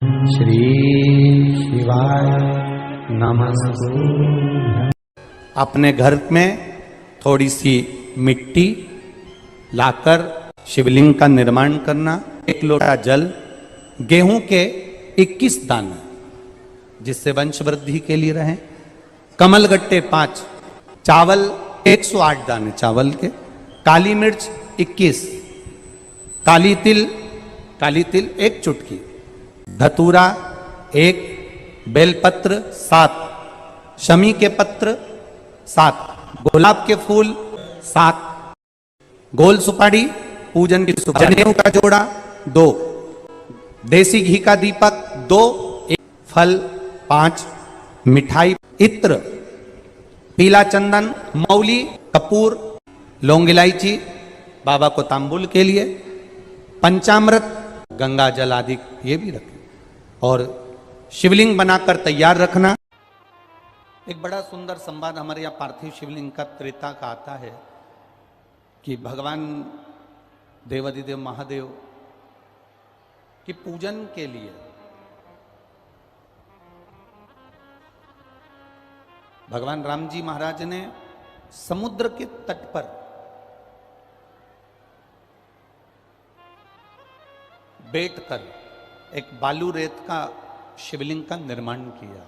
श्री शिवाय नमस्तु। अपने घर में थोड़ी सी मिट्टी लाकर शिवलिंग का निर्माण करना, 1 लोटा जल, गेहूं के 21 दाने जिससे वंश वृद्धि के लिए रहे, कमलगट्टे 5, चावल 108 दाने चावल के, काली मिर्च 21, काली तिल 1 चुटकी, धतूरा 1, बेलपत्र 7, शमी के पत्र 7, गुलाब के फूल 7, गोल सुपारी पूजन की सुपारी, जनेऊ का जोड़ा 2, देसी घी का दीपक 2, फल 5, मिठाई, इत्र, पीला चंदन, मौली, कपूर, लौंग इलायची, बाबा को तांबुल के लिए, पंचामृत, गंगा जल आदि ये भी रखें और शिवलिंग बनाकर तैयार रखना। एक बड़ा सुंदर संवाद हमारे यहाँ पार्थिव शिवलिंग का त्रेता का आता है कि भगवान देवादिदेव महादेव की पूजन के लिए भगवान राम जी महाराज ने समुद्र के तट पर बैठकर एक बालू रेत का शिवलिंग का निर्माण किया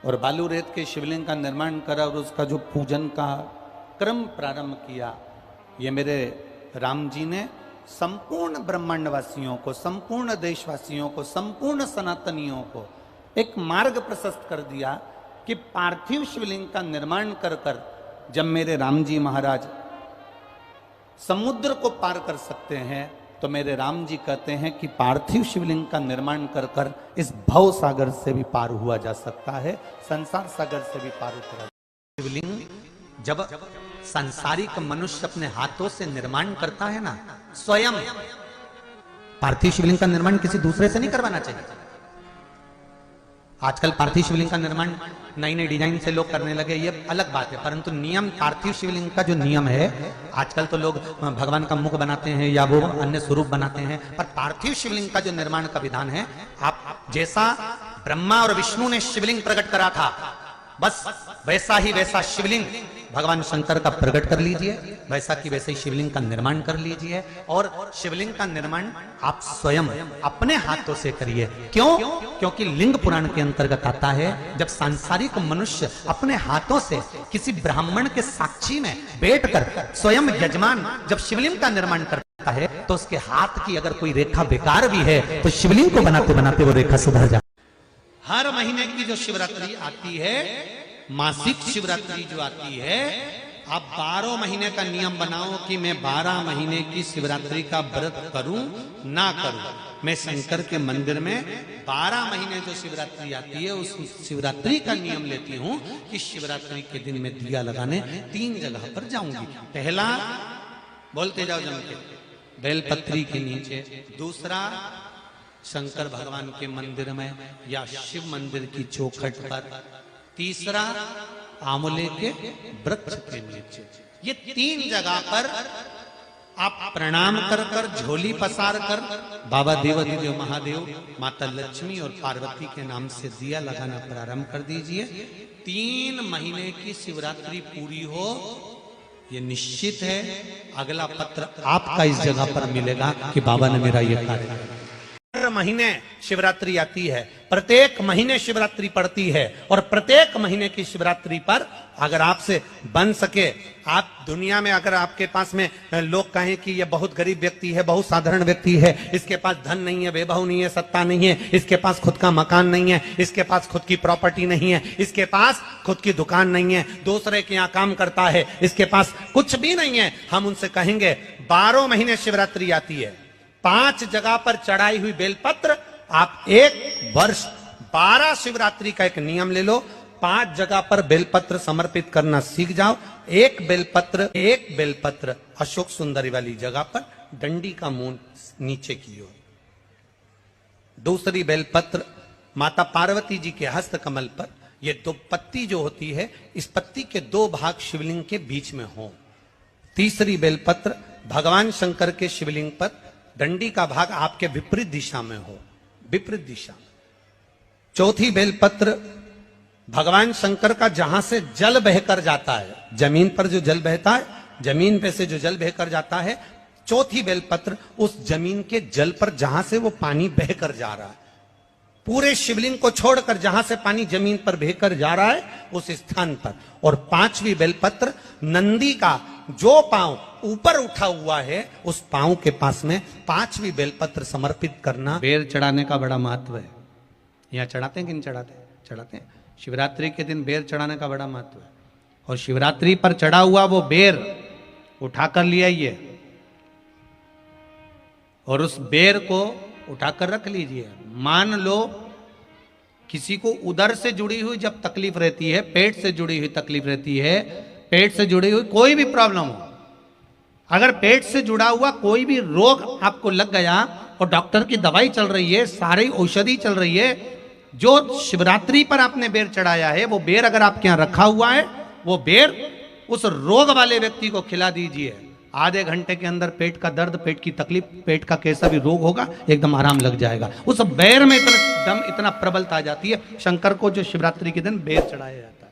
और बालू रेत के शिवलिंग का निर्माण करा और उसका जो पूजन का क्रम प्रारंभ किया, ये मेरे राम जी ने संपूर्ण ब्रह्मांडवासियों को, संपूर्ण देशवासियों को, संपूर्ण सनातनियों को एक मार्ग प्रशस्त कर दिया कि पार्थिव शिवलिंग का निर्माण कर कर जब मेरे राम जी महाराज समुद्र को पार कर सकते हैं तो मेरे राम जी कहते हैं कि पार्थिव शिवलिंग का निर्माण कर कर इस भव सागर से भी पार हुआ जा सकता है, संसार सागर से भी पार उतरा। शिवलिंग जब सांसारिक मनुष्य अपने हाथों से निर्माण करता है ना, स्वयं पार्थिव शिवलिंग का निर्माण किसी दूसरे से नहीं करवाना चाहिए। आजकल पार्थिव शिवलिंग का निर्माण नई नई डिजाइन से लोग करने लगे, ये अलग बात है, परंतु नियम पार्थिव शिवलिंग का जो नियम है, आजकल तो लोग भगवान का मुख बनाते हैं या वो अन्य स्वरूप बनाते हैं, पर पार्थिव शिवलिंग का जो निर्माण का विधान है, आप जैसा ब्रह्मा और विष्णु ने शिवलिंग प्रकट करा था, बस वैसा ही वैसा शिवलिंग भगवान शंकर का प्रकट कर लीजिए, वैसा कि वैसे ही शिवलिंग का निर्माण कर लीजिए और शिवलिंग का निर्माण आप स्वयं अपने हाथों से करिए। क्यों? क्योंकि लिंग पुराण के अंतर्गत आता है, जब सांसारिक मनुष्य अपने हाथों से किसी ब्राह्मण के साक्षी में बैठकर स्वयं यजमान जब शिवलिंग का निर्माण करता है तो उसके हाथ की अगर कोई रेखा बेकार भी है तो शिवलिंग को बनाते बनाते वो रेखा सुधर जाए। हर महीने की जो शिवरात्रि आती है, मासिक शिवरात्रि जो आती है, आप 12 महीने का नियम बनाओ कि मैं 12 महीने की शिवरात्रि का व्रत करूं ना करूं। मैं शंकर के मंदिर में 12 महीने जो शिवरात्रि आती है उस शिवरात्रि का नियम लेती हूं कि शिवरात्रि के दिन में दिया लगाने 3 जगह पर जाऊंगी। पहला, बोलते जाओ जम के, बेलपत्री के नीचे, दूसरा शंकर भगवान के मंदिर में या शिव मंदिर की चौखट पर, तीसरा आंवले के वृक्ष के नीचे। ये 3 जगह पर आप प्रणाम कर कर, झोली पसार कर बाबा देवादिदेव महादेव, माता लक्ष्मी और पार्वती के नाम से दिया लगाना प्रारंभ कर दीजिए। 3 महीने की शिवरात्रि पूरी हो, ये निश्चित है अगला पत्र आपका इस जगह पर मिलेगा कि बाबा ने मेरा ये कार्य किया। हर महीने शिवरात्रि आती है, प्रत्येक महीने शिवरात्रि पड़ती है और प्रत्येक महीने की शिवरात्रि पर अगर आपसे बन सके, आप दुनिया में अगर आपके पास में लोग कहें कि ये बहुत गरीब व्यक्ति है, बहुत साधारण व्यक्ति है, इसके पास धन नहीं है, वैभव नहीं है, सत्ता नहीं है, इसके पास खुद का मकान नहीं है, इसके पास खुद की प्रॉपर्टी नहीं है, इसके पास खुद की दुकान नहीं है, दूसरे के यहाँ काम करता है, इसके पास कुछ भी नहीं है, हम उनसे कहेंगे 12 महीने शिवरात्रि आती है, 5 जगह पर चढ़ाई हुई बेलपत्र, आप 1 वर्ष 12 शिवरात्रि का एक नियम ले लो, 5 जगह पर बेलपत्र समर्पित करना सीख जाओ। एक बेलपत्र अशोक सुंदरी वाली जगह पर डंडी का मुंह नीचे की ओर, दूसरी बेलपत्र माता पार्वती जी के हस्त कमल पर, ये 2 पत्ती जो होती है, इस पत्ती के 2 भाग शिवलिंग के बीच में हो। तीसरी बेलपत्र भगवान शंकर के शिवलिंग पर डंडी का भाग आपके विपरीत दिशा में हो, विपरीत दिशा में। चौथी बेलपत्र भगवान शंकर का जहां से जल बहकर जाता है, जमीन पर जो जल बहता है, जमीन पे से जो जल बहकर जाता है, चौथी बेलपत्र उस जमीन के जल पर जहां से वो पानी बहकर जा रहा है, पूरे शिवलिंग को छोड़कर जहां से पानी जमीन पर बहकर जा रहा है उस स्थान पर। और पांचवी बेलपत्र नंदी का जो पांव ऊपर उठा हुआ है उस पांव के पास में पांचवी बेलपत्र समर्पित करना। बेर चढ़ाने का बड़ा महत्व है। यहाँ चढ़ाते हैं कि नहीं चढ़ाते? चढ़ाते हैं। शिवरात्रि के दिन बेर चढ़ाने का बड़ा महत्व है। और शिवरात्रि पर चढ़ा हुआ वो बेर उठाकर ले आइए और उस बेर को उठाकर रख लीजिए। मान लो किसी को उदर से जुड़ी हुई जब तकलीफ रहती है, पेट से जुड़ी हुई तकलीफ रहती है, पेट से जुड़ी हुई कोई भी प्रॉब्लम हो, अगर पेट से जुड़ा हुआ कोई भी रोग आपको लग गया और डॉक्टर की दवाई चल रही है, सारी औषधि चल रही है, जो शिवरात्रि पर आपने बेर चढ़ाया है वो बेर अगर आपके यहां रखा हुआ है, वो बेर उस रोग वाले व्यक्ति को खिला दीजिए। आधे घंटे के अंदर पेट का दर्द, पेट की तकलीफ, पेट का कैसा भी रोग होगा एकदम आराम लग जाएगा। उस बेर में इतना दम, इतना प्रबलता आ जाती है शंकर को जो शिवरात्रि के दिन बेर चढ़ाया जाता है।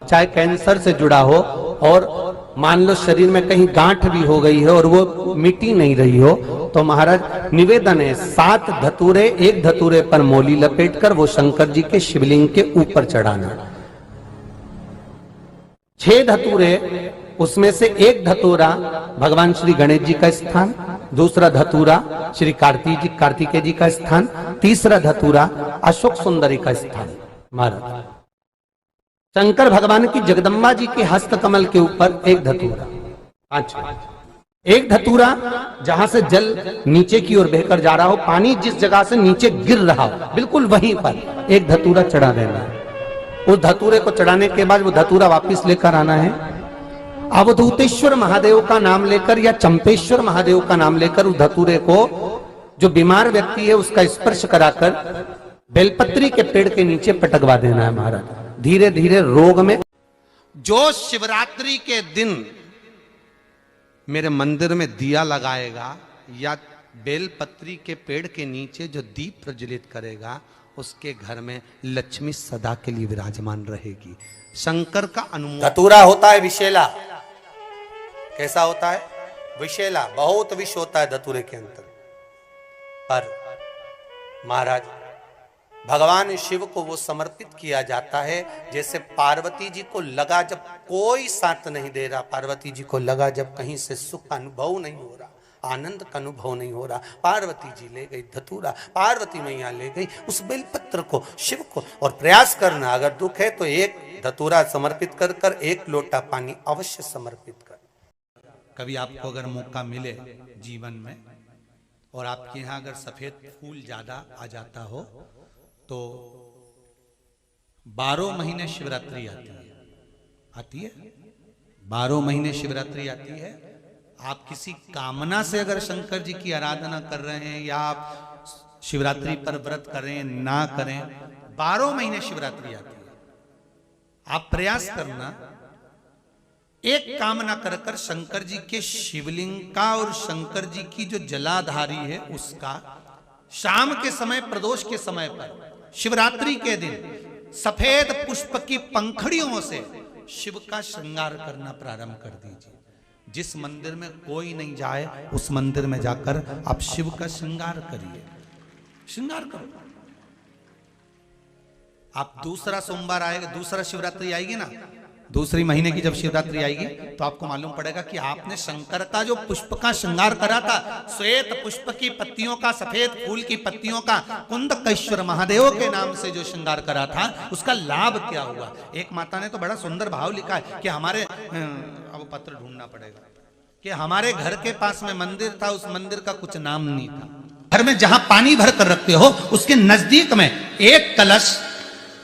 चाहे कैंसर से जुड़ा हो और मान लो शरीर में कहीं गांठ भी हो गई है और वो मिटी नहीं रही हो, तो महाराज निवेदन है 7 धतूरे, एक धतूरे पर मोली लपेटकर वो शंकर जी के शिवलिंग के ऊपर चढ़ाना। 6 धतूरे, उसमें से एक धतूरा भगवान श्री गणेश जी का स्थान, दूसरा धतूरा श्री कार्तिकेय जी का स्थान, तीसरा धतूरा अशोक सुंदरी का स्थान। महाराज शंकर भगवान की जगदम्बा जी के हस्त कमल के ऊपर एक धतूरा, एक धतूरा जहां से जल नीचे की ओर बहकर जा रहा हो, पानी जिस जगह से नीचे गिर रहा हो बिल्कुल वहीं पर एक धतूरा चढ़ा देना है। उस धतूरे को चढ़ाने के बाद वो धतूरा वापिस लेकर आना है। अवधूतेश्वर महादेव का नाम लेकर या चंपेश्वर महादेव का नाम लेकर उस धतूरे को जो बीमार व्यक्ति है उसका स्पर्श कराकर बेलपत्री के पेड़ के नीचे पटकवा देना है। महाराज धीरे धीरे रोग में जो शिवरात्रि के दिन मेरे मंदिर में दिया लगाएगा या बेलपत्री के पेड़ के नीचे जो दीप प्रज्वलित करेगा उसके घर में लक्ष्मी सदा के लिए विराजमान रहेगी। शंकर का अनुमोदन। धतूरा होता है विषैला। कैसा होता है? विषैला, बहुत विष होता है धतूरे के अंदर। पर महाराज भगवान शिव को वो समर्पित किया जाता है जैसे पार्वती जी को लगा जब कोई साथ नहीं दे रहा, पार्वती जी को लगा जब कहीं से सुख का अनुभव नहीं हो रहा, आनंद का अनुभव नहीं हो रहा, पार्वती जी ले गई धतूरा, पार्वती मैया ले गई उस बेलपत्र को शिव को। और प्रयास करना, अगर दुख है तो एक धतूरा समर्पित कर कर एक लोटा पानी अवश्य समर्पित कर। कभी आपको अगर मौका मिले जीवन में और आपके यहाँ अगर सफेद फूल ज्यादा आ जाता हो तो 12 महीने शिवरात्रि आती है 12 महीने शिवरात्रि आती है। आप किसी कामना से अगर शंकर जी की आराधना कर रहे हैं या आप शिवरात्रि पर व्रत करें ना करें, 12 महीने शिवरात्रि आती है। आप प्रयास करना, एक कामना कर कर शंकर जी के शिवलिंग का और शंकर जी की जो जलाधारी है उसका शाम के समय, प्रदोष के समय पर, शिवरात्रि के दिन सफेद पुष्प की पंखड़ियों से शिव का श्रृंगार करना प्रारंभ कर दीजिए। जिस मंदिर में कोई नहीं जाए उस मंदिर में जाकर आप शिव का श्रृंगार करिए, श्रृंगार करो। आप दूसरा सोमवार आएगा, दूसरा शिवरात्रि आएगी ना, दूसरी महीने की जब शिवरात्रि आएगी तो आपको मालूम पड़ेगा कि आपने शंकर का जो पुष्प का श्रृंगार करा था, श्वेत पुष्प की पत्तियों का, सफेद फूल की पत्तियों का, कुंदकेश्वर महादेव के नाम से जो श्रृंगार करा था उसका लाभ क्या हुआ। एक माता ने तो बड़ा सुंदर भाव लिखा है कि हमारे, अब पत्र ढूंढना पड़ेगा, कि हमारे घर के पास में मंदिर था, उस मंदिर का कुछ नाम नहीं था। घर में जहां पानी भर कर रखते हो उसके नजदीक में एक कलश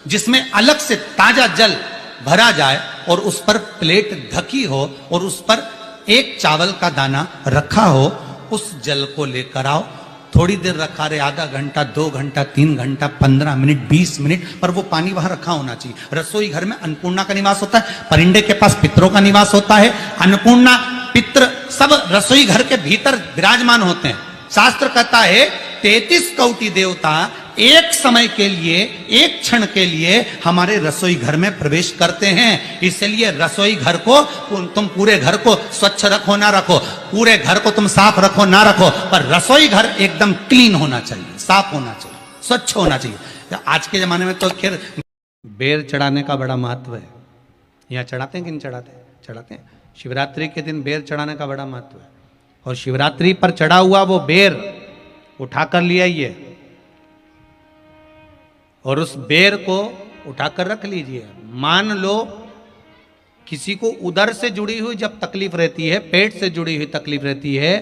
जिसमें अलग से ताजा जल भरा जाए और उस पर प्लेट ढकी हो और उस पर एक चावल का दाना रखा हो, उस जल को लेकर आओ। थोड़ी देर रखा रहे, आधा घंटा, 2 घंटा, 3 घंटा, 15 मिनट, 20 मिनट, पर वो पानी वहां रखा होना चाहिए। रसोई घर में अन्नपूर्णा का निवास होता है, परिंदे के पास पितरों का निवास होता है। अन्नपूर्णा पितृ सब रसोई घर के भीतर विराजमान होते हैं। शास्त्र कहता है 33 कोटि देवता एक समय के लिए, एक क्षण के लिए हमारे रसोई घर में प्रवेश करते हैं। इसलिए रसोई घर को तुम पूरे घर को स्वच्छ रखो ना रखो, पूरे घर को तुम साफ रखो ना रखो, पर रसोई घर एकदम क्लीन होना चाहिए, साफ होना चाहिए, स्वच्छ होना चाहिए। आज के जमाने में तो खैर बेर चढ़ाने का बड़ा महत्व है। यहाँ चढ़ाते हैं कि नहीं चढ़ाते? चढ़ाते हैं। शिवरात्रि के दिन बेर चढ़ाने का बड़ा महत्व है। और शिवरात्रि पर चढ़ा हुआ वो बेर उठाकर ले आइए और उस बेर को उठाकर रख लीजिए। मान लो किसी को उदर से जुड़ी हुई जब तकलीफ रहती है, पेट से जुड़ी हुई तकलीफ रहती है,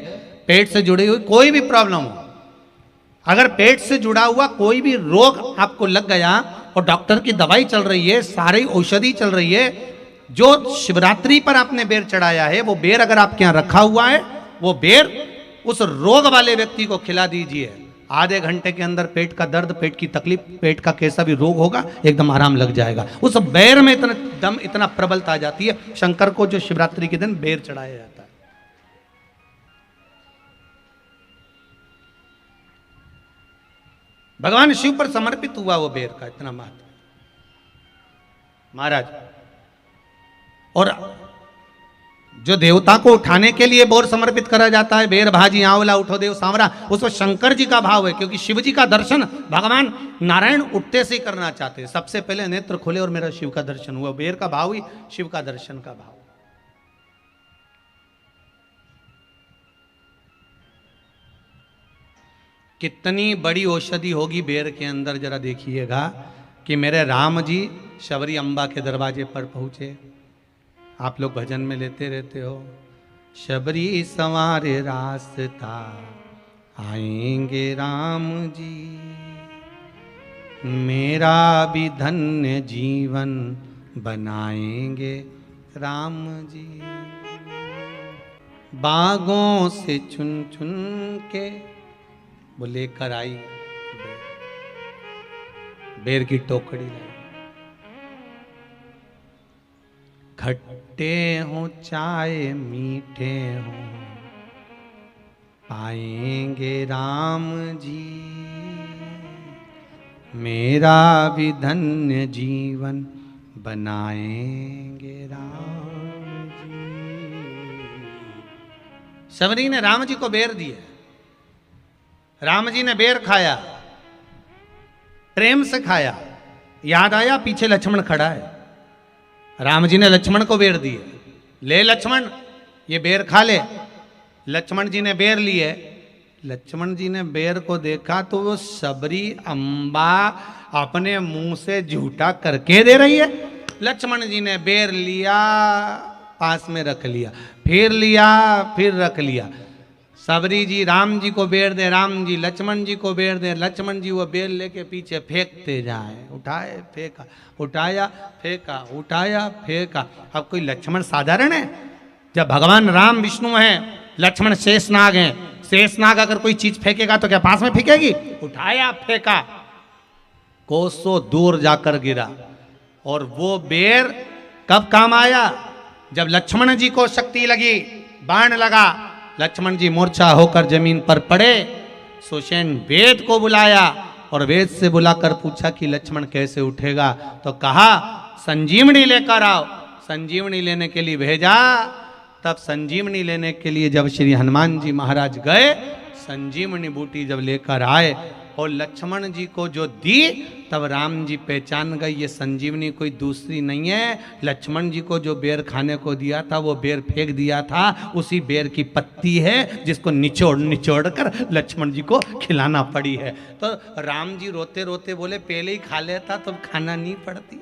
पेट से जुड़ी हुई कोई भी प्रॉब्लम हो, अगर पेट से जुड़ा हुआ कोई भी रोग आपको लग गया और डॉक्टर की दवाई चल रही है, सारी औषधि चल रही है, जो शिवरात्रि पर आपने बेर चढ़ाया है वो बेर अगर आपके यहाँ रखा हुआ है, वो बेर उस रोग वाले व्यक्ति को खिला दीजिए। आधे घंटे के अंदर पेट का दर्द, पेट की तकलीफ, पेट का कैसा भी रोग होगा एकदम आराम लग जाएगा। उस बेर में इतना दम, इतना प्रबलता आ जाती है। शंकर को जो शिवरात्रि के दिन बेर चढ़ाया जाता है। भगवान शिव पर समर्पित हुआ वो बेर का इतना महत्व महाराज। और जो देवता को उठाने के लिए बोर समर्पित करा जाता है, बेर भाजी आंवला उठो देव सांवरा, उसमें शंकर जी का भाव है, क्योंकि शिव जी का दर्शन भगवान नारायण उठते से ही करना चाहते हैं। सबसे पहले नेत्र खोले और मेरा शिव का दर्शन हुआ। बेर का भाव ही शिव का दर्शन का भाव। कितनी बड़ी औषधि होगी बेर के अंदर, जरा देखिएगा कि मेरे राम जी शबरी अम्बा के दरवाजे पर पहुंचे। आप लोग भजन में लेते रहते हो, शबरी संवारे रास्ता आएंगे राम जी, मेरा भी धन्य जीवन बनाएंगे राम जी। बागों से चुन चुन के वो लेकर आई बेर की टोकरी लाई। खट्टे हो चाहे मीठे हो पाएंगे राम जी, मेरा भी धन्य जीवन बनाएंगे राम जी। शबरी ने राम जी को बेर दिए। राम जी ने बेर खाया, प्रेम से खाया। याद आया पीछे लक्ष्मण खड़ा है। राम जी ने लक्ष्मण को बेर दिए, ले लक्ष्मण ये बेर खा ले। लक्ष्मण जी ने बेर लिए। लक्ष्मण जी ने बेर को देखा तो वो शबरी अम्बा अपने मुंह से झूठा करके दे रही है। लक्ष्मण जी ने बेर लिया, पास में रख लिया, फिर लिया, फिर रख लिया। शबरी जी राम जी को बेर दे, राम जी लक्ष्मण जी को बेर दे, लक्ष्मण जी वो बेर लेके पीछे फेंकते जाए। उठाए फेंका, उठाया फेंका, उठाया फेंका। अब कोई लक्ष्मण साधारण है? जब भगवान राम विष्णु हैं, लक्ष्मण शेषनाग हैं। शेषनाग अगर कोई चीज फेंकेगा तो क्या पास में फेंकेगी? उठाया फेंका, कोसों दूर जाकर गिरा। और वो बेर कब काम आया? जब लक्ष्मण जी को शक्ति लगी, बाण लगा, लक्ष्मण जी मूर्छा होकर जमीन पर पड़े। सुषेण वेद को बुलाया और वेद से बुलाकर पूछा कि लक्ष्मण कैसे उठेगा? तो कहा संजीवनी लेकर आओ। संजीवनी लेने के लिए भेजा। तब संजीवनी लेने के लिए जब श्री हनुमान जी महाराज गए, संजीवनी बूटी जब लेकर आए और लक्ष्मण जी को जो दी, तब राम जी पहचान गए ये संजीवनी कोई दूसरी नहीं है। लक्ष्मण जी को जो बेर खाने को दिया था वो बेर फेंक दिया था, उसी बेर की पत्ती है जिसको निचोड़ निचोड़ कर लक्ष्मण जी को खिलाना पड़ी है। तो राम जी रोते रोते बोले पहले ही खा लेता तो खाना नहीं पड़ती।